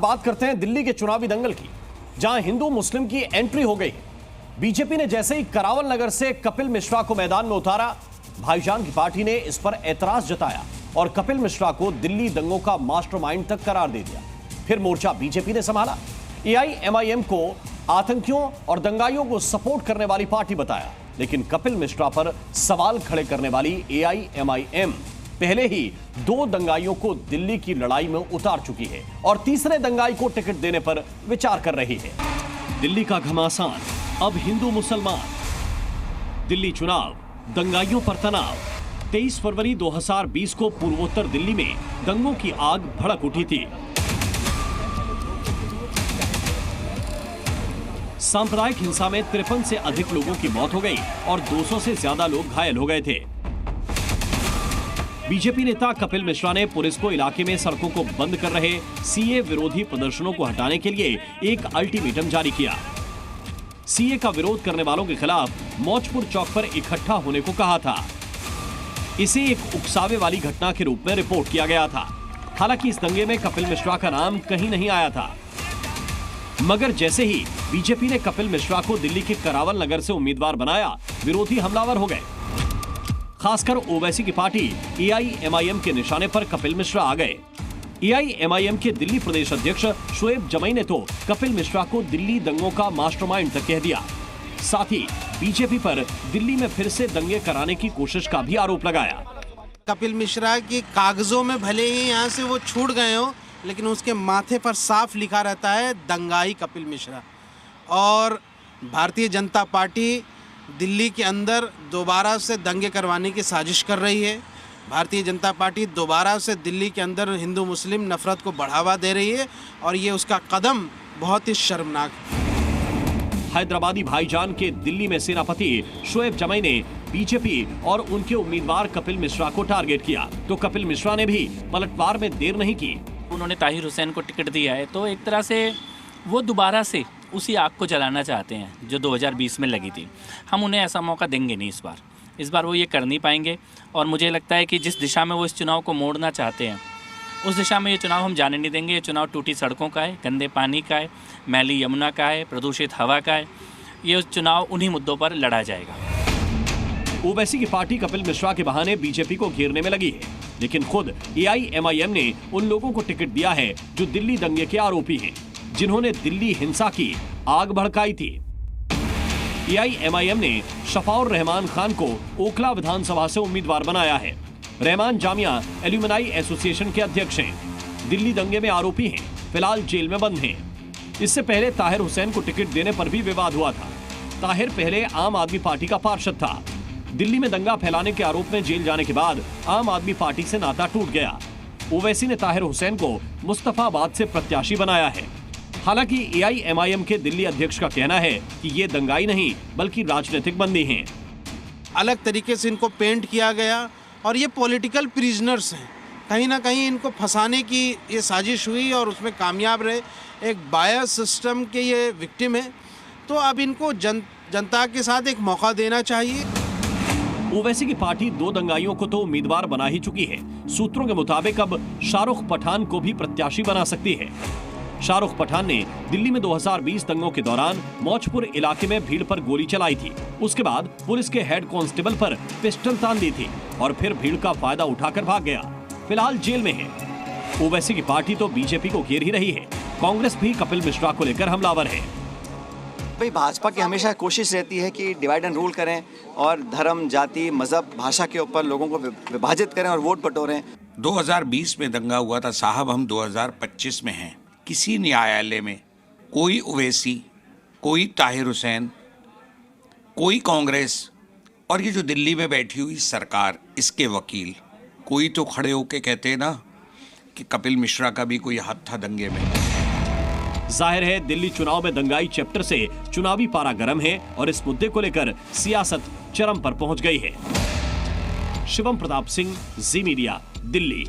बात करते हैं दिल्ली के चुनावी दंगल की, जहां हिंदू मुस्लिम की एंट्री हो गई। बीजेपी ने जैसे ही करावल नगर से कपिल मिश्रा को मैदान में उतारा, भाईजान की पार्टी ने इस पर ऐतराज जताया और कपिल मिश्रा को दिल्ली दंगों का मास्टरमाइंड तक करार दे दिया। फिर मोर्चा बीजेपी ने संभाला। एआईएमआईएम को आतंकियों और दंगाइयों को सपोर्ट करने वाली पार्टी बताया, लेकिन कपिल मिश्रा पर सवाल खड़े करने वाली एआईएमआईएम पहले ही 2 दंगाइयों को दिल्ली की लड़ाई में उतार चुकी है और तीसरे दंगाई को टिकट देने पर विचार कर रही है। दिल्ली का घमासान, अब हिंदू मुसलमान। दिल्ली चुनाव, दंगाइयों पर तनाव। 23 फरवरी 2020 को पूर्वोत्तर दिल्ली में दंगों की आग भड़क उठी थी। सांप्रदायिक हिंसा में 53 से अधिक लोगों की मौत हो गई और 200 से ज्यादा लोग घायल हो गए थे। बीजेपी नेता कपिल मिश्रा ने पुलिस को इलाके में सड़कों को बंद कर रहे सीए विरोधी प्रदर्शनों को हटाने के लिए एक अल्टीमेटम जारी किया। सीए का विरोध करने वालों के खिलाफ मौजपुर चौक पर इकट्ठा होने को कहा था। इसे एक उकसावे वाली घटना के रूप में रिपोर्ट किया गया था। हालांकि इस दंगे में कपिल मिश्रा का नाम कहीं नहीं आया था, मगर जैसे ही बीजेपी ने कपिल मिश्रा को दिल्ली के करावल नगर से उम्मीदवार बनाया, विरोधी हमलावर हो गए। खासकर ओवैसी की पार्टी एआईएमआईएम के निशाने पर कपिल मिश्रा आ गए। एआईएमआईएम के दिल्ली प्रदेश अध्यक्ष शोएब जमई ने तो कपिल मिश्रा को दिल्ली दंगों का मास्टरमाइंड तक कह दिया। साथ ही बीजेपी पर दिल्ली में फिर से दंगे कराने की कोशिश का भी आरोप लगाया। कपिल मिश्रा की कागजों में भले ही यहाँ से वो छूट गए हो, लेकिन उसके माथे पर साफ लिखा रहता है दंगाई कपिल मिश्रा। और भारतीय जनता पार्टी दिल्ली के अंदर दोबारा से दंगे करवाने की साजिश कर रही है। भारतीय जनता पार्टी दोबारा से दिल्ली के अंदर हिंदू मुस्लिम नफरत को बढ़ावा दे रही है और ये उसका कदम बहुत ही शर्मनाक है। हैदराबादी भाईजान के दिल्ली में सेनापति शोएब जमई ने बीजेपी और उनके उम्मीदवार कपिल मिश्रा को टारगेट किया, तो कपिल मिश्रा ने भी पलटवार में देर नहीं की। उन्होंने ताहिर हुसैन को टिकट दिया है, तो एक तरह से वो दोबारा से उसी आग को जलाना चाहते हैं जो 2020 में लगी थी। हम उन्हें ऐसा मौका देंगे नहीं इस बार वो ये कर नहीं पाएंगे। और मुझे लगता है कि जिस दिशा में वो इस चुनाव को मोड़ना चाहते हैं, उस दिशा में ये चुनाव हम जाने नहीं देंगे। ये चुनाव टूटी सड़कों का है, गंदे पानी का है, मैली यमुना का है, प्रदूषित हवा का है। ये चुनाव उन्हीं मुद्दों पर लड़ा जाएगा। ओवैसी की पार्टी कपिल मिश्रा के बहाने बीजेपी को घेरने में लगी है, लेकिन खुद एआईएमआईएम ने उन लोगों को टिकट दिया है जो दिल्ली दंगे के आरोपी हैं, जिन्होंने दिल्ली हिंसा की आग भड़काई थी। एआईएमआईएम ने शफाउर रहमान खान को ओखला विधानसभा से उम्मीदवार बनाया है। रहमान जामिया एल्यूमनाई एसोसिएशन के अध्यक्ष हैं। दिल्ली दंगे में आरोपी हैं, फिलहाल जेल में बंद हैं। इससे पहले ताहिर हुसैन को टिकट देने पर भी विवाद हुआ था। ताहिर पहले आम आदमी पार्टी का पार्षद था। दिल्ली में दंगा फैलाने के आरोप में जेल जाने के बाद आम आदमी पार्टी से नाता टूट गया। ओवैसी ने ताहिर हुसैन को मुस्तफाबाद से प्रत्याशी बनाया है। हालांकि एआईएमआईएम के दिल्ली अध्यक्ष का कहना है कि ये दंगाई नहीं बल्कि राजनीतिक बंदी हैं। अलग तरीके से इनको पेंट किया गया और ये पॉलिटिकल प्रिजनर्स हैं। कहीं ना कहीं इनको फंसाने की ये साजिश हुई और उसमें कामयाब रहे। एक बायस सिस्टम के ये विक्टिम है, तो अब इनको जनता के साथ एक मौका देना चाहिए। ओवैसी की पार्टी 2 दंगाइयों को तो उम्मीदवार बना ही चुकी है। सूत्रों के मुताबिक अब शाहरुख पठान को भी प्रत्याशी बना सकती है। शाहरुख पठान ने दिल्ली में 2020 दंगों के दौरान मौजपुर इलाके में भीड़ पर गोली चलाई थी। उसके बाद पुलिस के हेड कांस्टेबल पर पिस्टल तान दी थी और फिर भीड़ का फायदा उठाकर भाग गया। फिलहाल जेल में है। ओवैसी की पार्टी तो बीजेपी को घेर ही रही है। कांग्रेस भी कपिल मिश्रा को लेकर हमलावर है। भाई, भाजपा की हमेशा कोशिश रहती है कि डिवाइड एंड रूल करें और धर्म, जाति, मजहब, भाषा के ऊपर लोगों को विभाजित करें और वोट बटोरें। 2020 में दंगा हुआ था साहब, हम 2025 में हैं। किसी न्यायालय में कोई ओवैसी, कोई ताहिर हुसैन, कोई कांग्रेस और ये जो दिल्ली में बैठी हुई सरकार, इसके वकील, कोई तो खड़े होके कहते हैं ना कि कपिल मिश्रा का भी कोई हाथ था दंगे में। जाहिर है दिल्ली चुनाव में दंगाई चैप्टर से चुनावी पारा गर्म है और इस मुद्दे को लेकर सियासत चरम पर पहुंच गई है। शिवम प्रताप सिंह, जी मीडिया, दिल्ली।